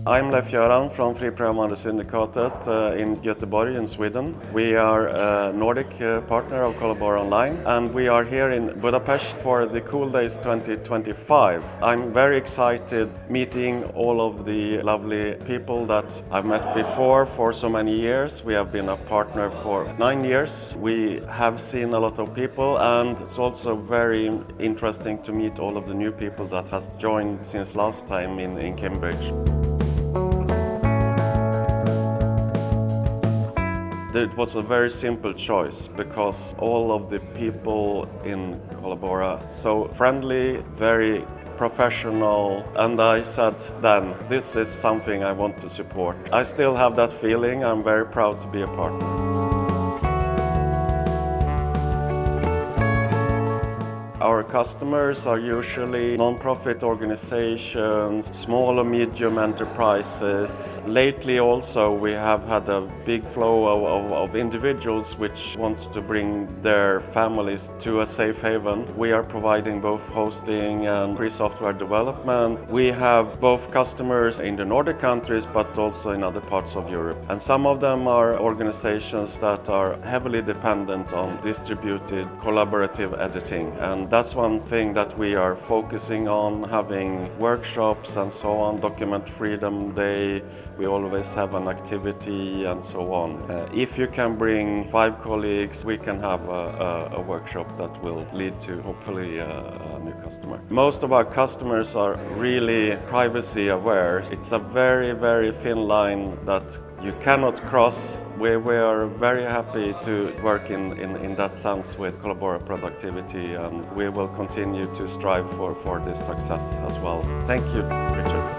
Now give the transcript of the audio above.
I'm Leif-Joran from Friprogramvaru-Syndikatet in Göteborg in Sweden. We are a Nordic partner of Collabora Online, and we are here in Budapest for the Cool Days 2025. I'm very excited meeting all of the lovely people that I've met before for so many years. We have been a partner for 9 years. We have seen a lot of people, and it's also very interesting to meet all of the new people that has joined since last time in Cambridge. It was a very simple choice because all of the people in Collabora so friendly, very professional, and I said then this is something I want to support. I still have that feeling. I'm very proud to be a partner. Our customers are usually non-profit organizations, small or medium enterprises. Lately also we have had a big flow of individuals which wants to bring their families to a safe haven. We are providing both hosting and free software development. We have both customers in the Nordic countries but also in other parts of Europe. And some of them are organizations that are heavily dependent on distributed collaborative editing. And that's one thing that we are focusing on, having workshops and so on, Document Freedom Day, we always have an activity and so on. If you can bring 5 colleagues, we can have a workshop that will lead to hopefully a new customer. Most of our customers are really privacy aware. It's a very, very thin line that you cannot cross. We are very happy to work in that sense with Collabora Productivity, and we will continue to strive for this success as well. Thank you, Richard.